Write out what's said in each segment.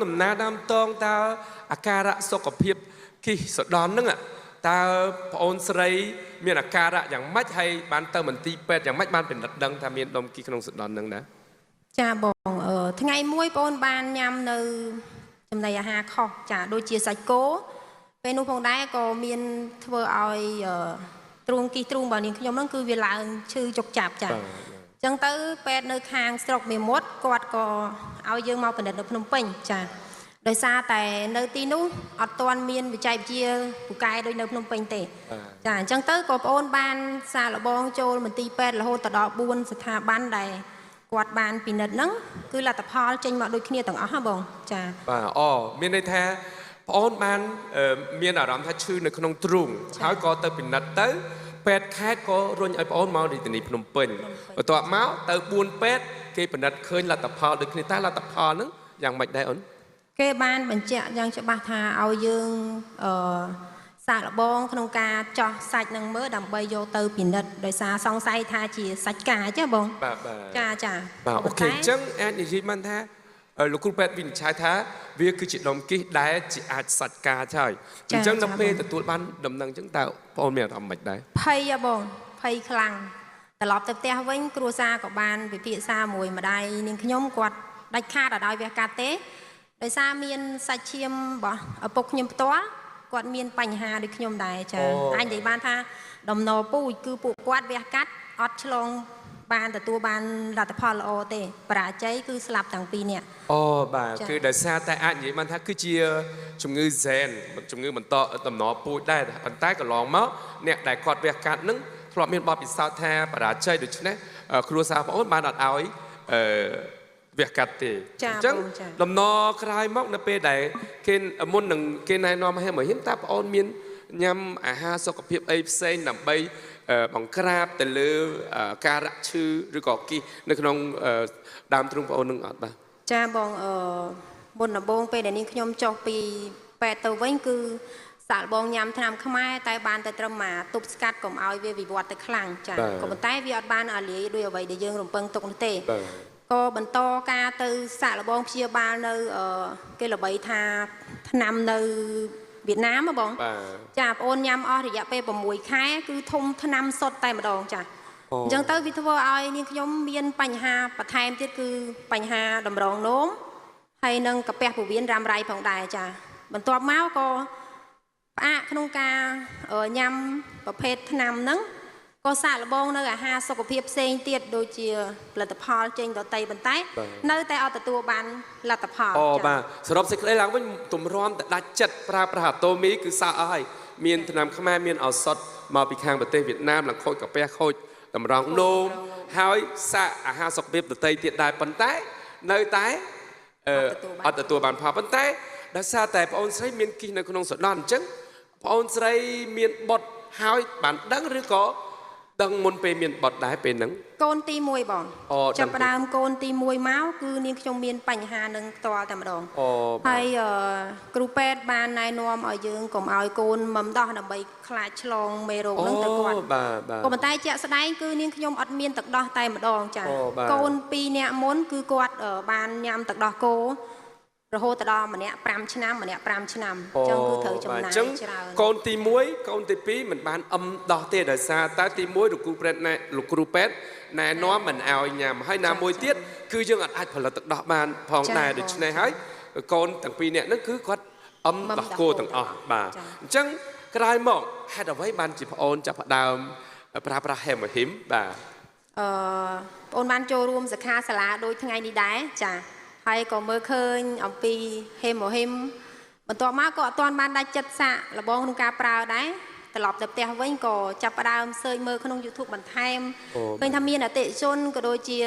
ដំណើរដើមតងតើអាការៈសុខភាពគិសដនហ្នឹងតើប្អូនស្រីមានអាការៈយ៉ាងម៉េចហើយបានទៅមន្ទីរពេទ្យយ៉ាងម៉េចបានពិនិត្យដឹងថាមានដុំគិក្នុងសដនហ្នឹងណាចាបងថ្ងៃមួយបងបានញ៉ាំនៅចំណីអាហារខុសចាដូចជាសាច់គោពេលនោះផងដែរក៏មានធ្វើឲ្យទ្រូងគិទ្រូងរបស់នាងខ្ញុំហ្នឹងគឺវាឡើងឈឺចុកចាប់ចាអញ្ចឹងទៅពេទ្យនៅខាងស្រុកមេមត់គាត់ក៏ឲ្យយើងមកពិនិត្យនៅភ្នំពេញចាដោយសារតែនៅទីនោះអត់ទាន់មានវិច័យវិទ្យាពូកែដូចនៅភ្នំពេញទេចាអញ្ចឹងទៅក៏បងអូនបានសាកល្បងចូលមន្ទីរពេទ្យរហូតដល់4ស្ថាប័នដែលគាត់បានពិនិត្យហ្នឹងគឺលទ្ធផលចេញមកដូចគ្នាទាំងអស់ហ៎បងចាបាទមានន័យថាបងអូនបានមានអារម្មណ៍ថាឈឺនៅក្នុងទ្រូងហើយក៏ទៅពិនិត្យទៅពេទ្យខេត្តក៏រុញឲ្យបងអូនមករាជធានីភ្នំពេញបន្ទាប់មកទៅ4ពេទ្យគេពិនិត្យឃើញលទ្ធផលដូចគ្នាតែលទ្ធផលហ្នឹងយ៉ាងម៉េចដែរអូនគេបានបញ្ជាក់យ៉ាងច្បាស់ថាឲ្យយើងសាកល្បងក្នុងការចោះសាច់នឹងមើលដើម្បីយកទៅពិនិត្យដោយសារសង្ស័យថាជាសាច់កាចទេបងចាបាទអូខេអញ្ចឹងអាចនិយាយបានថាលោកគ្រូពេទ្យវិនិច្ឆ័យថាវាគឺជាដុំគិះដែលជាអាចសាច់កាចហើយអញ្ចឹងដល់ពេលទទួលបានដំណឹងអញ្ចឹងតើបងអូនមានអារម្មណ៍មិនដែរភ័យបងភ័យខ្លាំងត្រឡប់ទៅផ្ទះវិញគ្រួសារក៏បានពិភាក្សាមួយម្ដាយនាងខ្ញុំគាត់ដាច់ខាតអត់ឲ្យវះកាត់ទេដោយសារមានសាច់ឈាមរបស់ឪពុកខ្ញុំផ្ទាល់គាត់មានបញ្ហាដូចខ្ញុំដែរចាអាចនិយាយបានថាដំណពូជគឺពួកគាត់វះកាត់អត់ឆ្លងបានទទួលបានលទ្ធផលល្អទេបរាជ័យគឺស្លាប់ទាំងពីរនាក់បាទគឺដោយសារតែអាចនិយាយបានថាគឺជាជំងឺហ្សែនជំងឺបន្តដំណពូជដែរប៉ុន្តែកន្លងមកអ្នកដែលគាត់វះកាត់នឹងធ្លាប់មានបទពិសោធន៍ថាបរាជ័យដូច្នេះគ្រួសារបងអូនបានអត់ឲ្យវះកាត់ទេអញ្ចឹងដំណក្រោយមកនៅពេលដែលគេមុននឹងគេណែនាំឲ្យមកហ៊ានតើបងអូនមានញ៉ាំអាហារសុខភាពអីផ្សេងដើម្បីបង្ក្រាបទៅលើការរៈឈឺឬក៏គិះនៅក្នុងដើមទ្រូងបងអូននឹងអត់បាទចាបងមុនដំបូងពេលដែលនាងខ្ញុំចុះពីពេទ្យទៅវិញគឺសាកល្បងញ៉ាំថ្នាំខ្មែរតែបានតែត្រឹមមកទប់ស្កាត់កុំឲ្យវាវិវត្តទៅខ្លាំងចាក៏ប៉ុន្តែវាអត់បានអាលាយដោយអ្វីដែលយើងរំពឹងទុកនោះទេក៏បន្តការទៅសាកល្បងព្យាបាលនៅគេល្បីថាថ្នាំនៅវៀតណាមបងចាបងអូនញ៉ាំអស់រយៈពេល6ខែគឺធំថ្នាំសុទ្ធតែម្ដងចាអញ្ចឹងទៅវាធ្វើឲ្យនាងខ្ញុំមានបញ្ហាបន្ថែមទៀតគឺបញ្ហាតម្រងនោមហើយនឹងកាពះពោះវៀនរ៉ាំរ៉ៃផងដែរចាបន្ទាប់មកក៏ផ្អាកក្នុងការញ៉ាំប្រភេទថ្នាំហ្នឹងក៏សាកល្បងនៅអាហារសុខភាពផ្សេងទៀតដូចជាផលិតផលចេញដតៃប៉ុន្តែនៅតែអត់ទទួលបានលទ្ធផលបាទសរុបសេចក្តីឡើងវិញទម្រាំតែដាច់ចិត្តប្រើប្រាស់អាតូមីគឺសោះអស់ហើយមានថ្នាំខ្មែរមានឱសថមកពីខាងប្រទេសវៀតណាមឡើងខូចកាពះខូចតម្រងនោមហើយសាកអាហារសុខភាពដតៃទៀតដែរប៉ុន្តែនៅតែអត់ទទួលបានផលប៉ុន្តែដោយសារតែបងអូនស្រីមានគិះនៅក្នុងសដនអញ្ចឹងបងអូនស្រីមានបុតហើយបានដឹងឬក៏ដឹងមុនពេលមានបត់ដែរពេលហ្នឹងកូនទី1បងចាប់ផ្ដើមកូនទី1មកគឺនាងខ្ញុំមានបញ្ហានឹងផ្ទាល់តែម្ដងហើយគ្រូពេទ្យបានណែនាំឲ្យយើងកុំឲ្យកូនមិនដោះដើម្បីខ្លាចឆ្លងមេរោគហ្នឹងទៅគាត់ក៏ប៉ុន្តែជាក់ស្ដែងគឺនាងខ្ញុំអត់មានទឹកដោះតែម្ដងចាកូន2នាក់មុនគឺគាត់បានញ៉ាំទឹកដោះគោរហូតដល់ម្នាក់5ឆ្នាំម្នាក់5ឆ្នាំអញ្ចឹងគឺត្រូវចំណាយច្រើនកូនទី1កូនទី2មិនបានដោះទេដោយសារតែទី1លោកគ្រូពេទ្យណែនាំមិនឲ្យញ៉ាំហើយណាមួយទៀតគឺយើងអាចផលិតទឹកដោះបានផងដែរដូច្នេះហើយកូនទាំង2នាក់ហ្នឹងគឺគាត់ដោះគោទាំងអស់បាទអញ្ចឹងក្រោយមកហេតុអ្វីបានជាប្អូនចាប់ផ្ដើមប្រើប្រាស់ហេមហ៊ីមបាទប្អូនបានចូលរួមសិក្ខាសាលាដូចថ្ងៃនេះដែរចាហើយក៏មើលឃើញអំពីហេមហ៊ីមបន្ទាប់មកក៏អត់ទាន់បានដាច់ចិត្តសាកល្បងក្នុងការប្រើដែរត្រឡប់ទៅផ្ទះវិញក៏ចាប់ផ្ដើមសើចមើលក្នុង YouTube បន្ថែមឃើញថាមានអតិថិជនក៏ដូចជា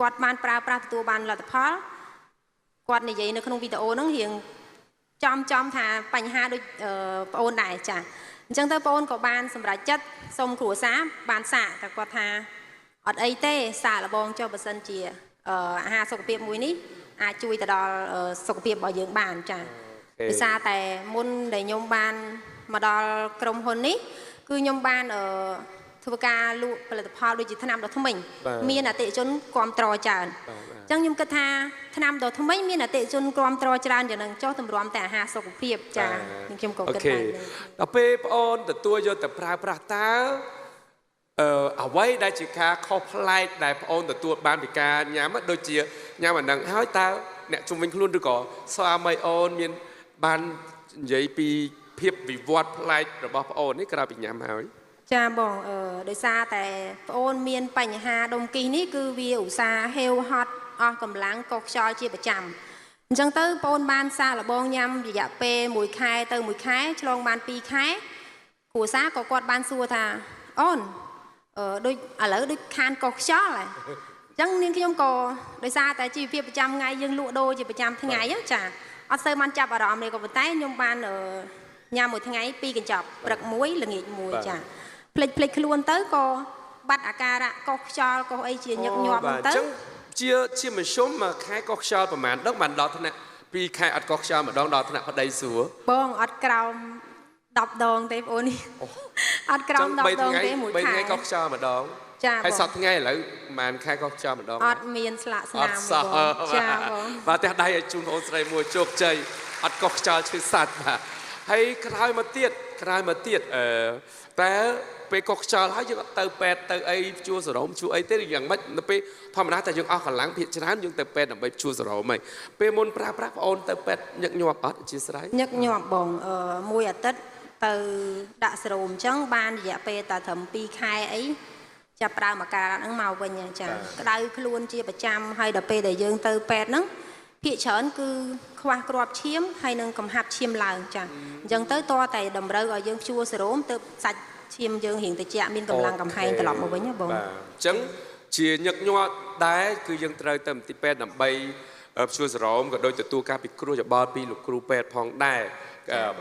គាត់បានប្រើប្រាស់ទទួលបានលទ្ធផលគាត់និយាយនៅក្នុងវីដេអូហ្នឹងរៀងចំថាបញ្ហាដូចប្អូនដែរចាអញ្ចឹងទៅប្អូនក៏បានសម្រេចចិត្តសុំគ្រួសារបានសាកតែគាត់ថាអត់អីទេសាកល្បងចុះបើសិនជាអាហារសុខភាពមួយនេះអាចជួយទៅដល់សុខភាពរបស់យើងបានចាដោយសារតែមុនដែលខ្ញុំបានមកដល់ក្រុមហ៊ុននេះគឺខ្ញុំបាន ធ្វើការលក់ផលិតផលដូចជាថ្នាំដុសធ្មេញមានអតិថិជនគ្រប់ត្រច្រើនអញ្ចឹងខ្ញុំគិតថាថ្នាំដុសធ្មេញមានអតិថិជនគ្រប់ត្រច្រើនយ៉ាងនឹងចុះតម្រាំតែអាហារសុខភាពចាខ្ញុំក៏គិតថាដល់ពេលបងអូនទទួលយកទៅប្រើប្រាស់តើអ្វីដែលជាការខុសប្លែកដែលបងអូនទទួលបានពីការញ៉ាំដូចជាញ៉ាំអានឹងហើយតើអ្នកជុំវិញខ្លួនឬក៏ស្វាមីអូនមានបាននិយាយពីភាពវិវត្តប្លែករបស់បងអូននេះក្រៅពីញ៉ាំហើយចាបងដោយសារតែបងអូនមានបញ្ហាដុំគិះនេះគឺវាឧស្សាហ៍ហេវហត់អស់កម្លាំងកុសខ្យល់ជាប្រចាំអញ្ចឹងទៅបងអូនបានសាកល្បងញ៉ាំរយៈពេល1ខែទៅ1ខែឆ្លងបាន2ខែគ្រួសារក៏គាត់បានសួរថាអូនដូចឥឡូវដូចខានកុសខ្យល់ហ៎អញ្ចឹងនាងខ្ញុំក៏ដោយសារតែជីវភាពប្រចាំថ្ងៃយើងលក់ដូរជាប្រចាំថ្ងៃចាអត់សូវបានចាប់អារម្មណ៍ទេក៏ប៉ុន្តែខ្ញុំបានញ៉ាំមួយថ្ងៃ2កញ្ចប់ព្រឹក1ល្ងាច1ចាភ្លេចខ្លួនទៅក៏បាត់អាការៈកុសខ្យល់កុសអីជាញឹកញាប់ទៅអញ្ចឹងជាមធ្យមមួយខែកុសខ្យល់ប្រហែលដងបានដល់ថ្នាក់2ខែអត់កុសខ្យល់ម្ដងដល់ថ្នាក់ប្តីសួរបងអត់ក្រោម10ដងទេបងអូននេះអត់ក្រោម10ដងទេមួយខែ3ថ្ងៃកុសខ្យល់ម្ដងចាហើយសប្តាហ៍ថ្ងៃឥឡូវប្រហែលខែកុសខ្យល់ម្ដងអត់មានស្លាកស្នាមបងចាបងបាទផ្ទះដៃឲ្យជូនបងអូនស្រីមួយជោគជ័យអត់កុសខ្យល់ឈឺសាច់បាទហើយក្រោយមកទៀតតែពេលកុសខ្យល់ហើយយើងអត់ទៅពេទ្យទៅអីជួសរោមជួអីទេយ៉ាងម៉េចនៅពេលធម្មតាតែយើងអស់កម្លាំងភាគច្រើនយើងទៅពេទ្យដើម្បីជួសរោមហីពេលមុនប្រើប្រាស់បងអូនទៅពេទ្យញឹកញាប់អត់អធិស្ឋានញឹកញាប់បងមួយអាទិត្យទៅដាក់សេរ៉ូមអញ្ចឹងបានរយៈពេលតែត្រឹម2ខែអីចាប់ផ្ដើមអាការៈហ្នឹងមកវិញចាក្តៅខ្លួនជាប្រចាំហើយដល់ពេលដែលយើងទៅពេទ្យហ្នឹងភាគច្រើនគឺខ្វះគ្រាប់ឈាមហើយនឹងកំហាប់ឈាមឡើងចាអញ្ចឹងទៅតតែតម្រូវឲ្យយើងជួសេរ៉ូមទៅសាច់ឈាមយើងរៀងតិចមានកម្លាំងកំហែងត្រឡប់មកវិញណាបងបាទអញ្ចឹងជាញឹកញាប់ដែរគឺយើងត្រូវទៅមន្ទីរពេទ្យដើម្បីជួសេរ៉ូមក៏ដូចទទួលការពិគ្រោះយោបល់ពីលោកគ្រូពេទ្យផងដែរ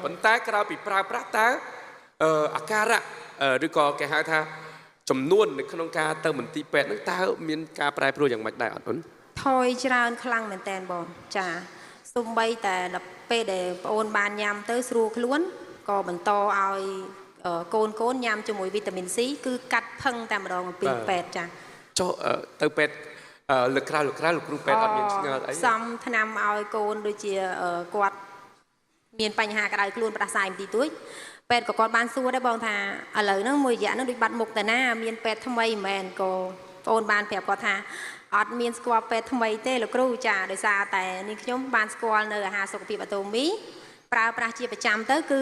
ប៉ុន្តែក្រៅពីប្រើប្រាស់តើអាការៈឬក៏គេហៅថាចំនួននៅក្នុងការទៅមន្ទីរពេទ្យហ្នឹងតើមានការប្រែប្រួលយ៉ាងម៉េចដែរអត់អូនថយច្រើនខ្លាំងមែនតើបងចាសូម្បីតែដល់ពេលដែលបងអូនបានញ៉ាំទៅស្រួលខ្លួនក៏បន្តឲ្យកូនញ៉ាំជាមួយវីតាមីន C គឺកាត់ផឹងតែម្ដងពីពេទ្យចាចុះទៅពេទ្យលើក្រៅលោកគ្រូពេទ្យអត់មានឆ្ងល់អីសំថ្នាំឲ្យកូនដូចជាគាត់មានបញ្ហាក្តៅខ្លួនផ្ដាសាយបន្តិចតួចពេទ្យក៏គាត់បានសួរដែរបងថាឥឡូវហ្នឹងមួយរយៈហ្នឹងដូចបាត់មុខតាណាមានពេទ្យថ្មីមែនក៏បងអូនបានប្រាប់គាត់ថាអត់មានស្គាល់ពេទ្យថ្មីទេលោកគ្រូចាដោយសារតែនេះខ្ញុំបានស្គាល់នៅអាហារសុខភាពអាតូមីប្រើប្រាស់ជាប្រចាំទៅគឺ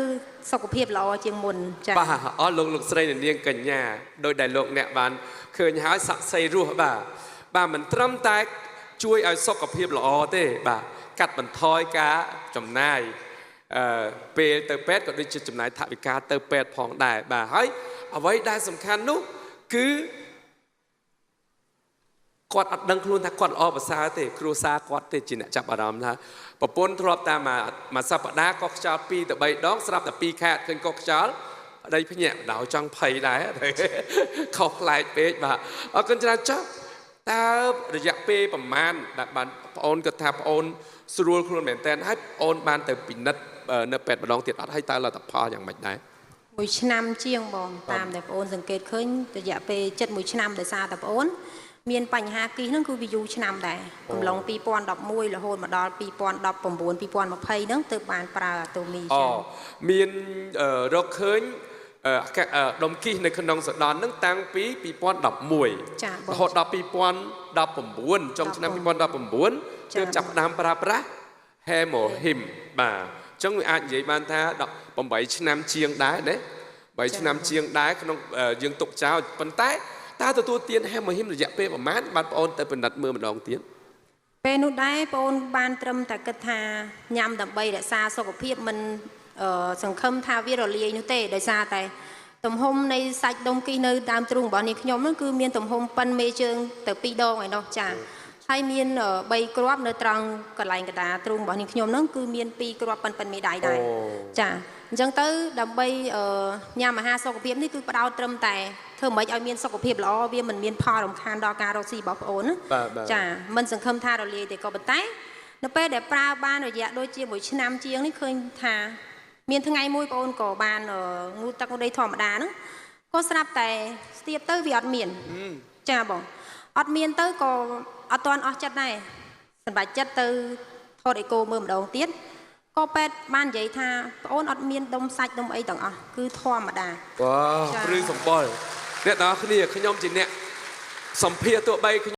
សុខភាពល្អជាងមុនចាបាទអរលោកស្រីនាងកញ្ញាដោយដែលលោកអ្នកបានឃើញហើយស័ក្តិសិទ្ធិរស់បាទមិនត្រឹមតែជួយឲ្យសុខភាពល្អទេបាទកាត់បន្ថយការចំណាយពេលទៅពេទ្យក៏ដូចជាចំណាយថវិកាទៅពេទ្យផងដែរបាទហើយអ្វីដែលសំខាន់នោះគឺគាត់អត់ដឹងខ្លួនថាគាត់ល្អប្រសើរទេគ្រួសារគាត់ទេជាអ្នកចាប់អារម្មណ៍ថាប្រពន្ធធ្លាប់តាមមួយសប្តាហ៍កុសខ្យល់2ទៅ3ដងស្រាប់តែ2ខែឃើញកុសខ្យល់ប្តីភ្ញាក់ដល់ចង់ភ័យដែរខុសប្លែកពេកបាទអរគុណច្រើនចុះតើរយៈពេលប្រមាណដែលបានប្អូនគាត់ថាប្អូនស្រួលខ្លួនមែនតើហើយប្អូនបានទៅពិនិត្យនៅពេទ្យម្ដងទៀតអត់ហើយតើលទ្ធផលយ៉ាងម៉េចដែរ1ឆ្នាំជាងបងតាមដែលប្អូនសង្កេតឃើញរយៈពេល7 ឆ្នាំដោយសារតែប្អូនមានបញ្ហាគិះហ្នឹងគឺវាយូរឆ្នាំដែរកំឡុង2011រហូតមកដល់2019 2020ហ្នឹងទើបបានប្រើអាតូមីចាមានរកឃើញដុំគិះនៅក្នុងសដនហ្នឹងតាំងពី2011ចារហូតដល់2019ចុងឆ្នាំ2019ទើបចាប់ផ្ដើមប្រើប្រាស់ Hemohim បាទអញ្ចឹងវាអាចនិយាយបានថា8ឆ្នាំជាងដែរណា8ឆ្នាំជាងដែរក្នុងយើងទុកចោលប៉ុន្តែតើទទួលទាន Hemohim រយៈពេលប្រហែលបានបងអូនទៅពិនិត្យមើលម្ដងទៀតពេលនោះដែរបងអូនបានត្រឹមតែគិតថាញ៉ាំដើម្បីរក្សាសុខភាពមិនសង្ឃឹមថាវារលាយនោះទេដោយសារតែទំហំនៃសាច់ដុំគីនៅដើមទ្រូងរបស់នេះខ្ញុំនោះគឺមានទំហំប៉ុនមេជើងទៅ2ដងឯនោះចាហើយមាន3គ្រាប់នៅត្រង់កន្លែងកណ្ដាលទ្រូងរបស់នេះខ្ញុំនោះគឺមាន2គ្រាប់ប៉ុនមេដៃដែរចាអញ្ចឹងទៅដើម្បីញ៉ាំអាហារសុខភាពនេះគឺផ្ដោតត្រឹមតែធ្វើម៉េចឲ្យមានសុខភាពល្អវាមិនមានផលរំខានដល់ការរកស៊ីរបស់ប្អូនណាចាមិនសង្ឃឹមថារលាយទេក៏ប៉ុន្តែនៅពេលដែលប្រើបានរយៈដូចជា1ឆ្នាំជាងនេះឃើញថាមានថ្ងៃមួយបងអូនក៏បានងូតទឹកងូតដីធម្មតាហ្នឹង ក៏ស្រាប់តែស្ទាបទៅវាអត់មានចាបងអត់មានទៅក៏អត់ទាន់អស់ចិត្តដែរសម្រាប់ចិត្តទៅថតអេកូមើលម្ដងទៀតក៏ពេទ្យបាននិយាយថាប្អូនអត់មានដុំសាច់ដុំអីទាំងអស់គឺធម្មតាវ៉ាព្រឺសម្បល់អ្នកទាំងអស់គ្នាខ្ញុំជាអ្នកសម្ភារទោះបី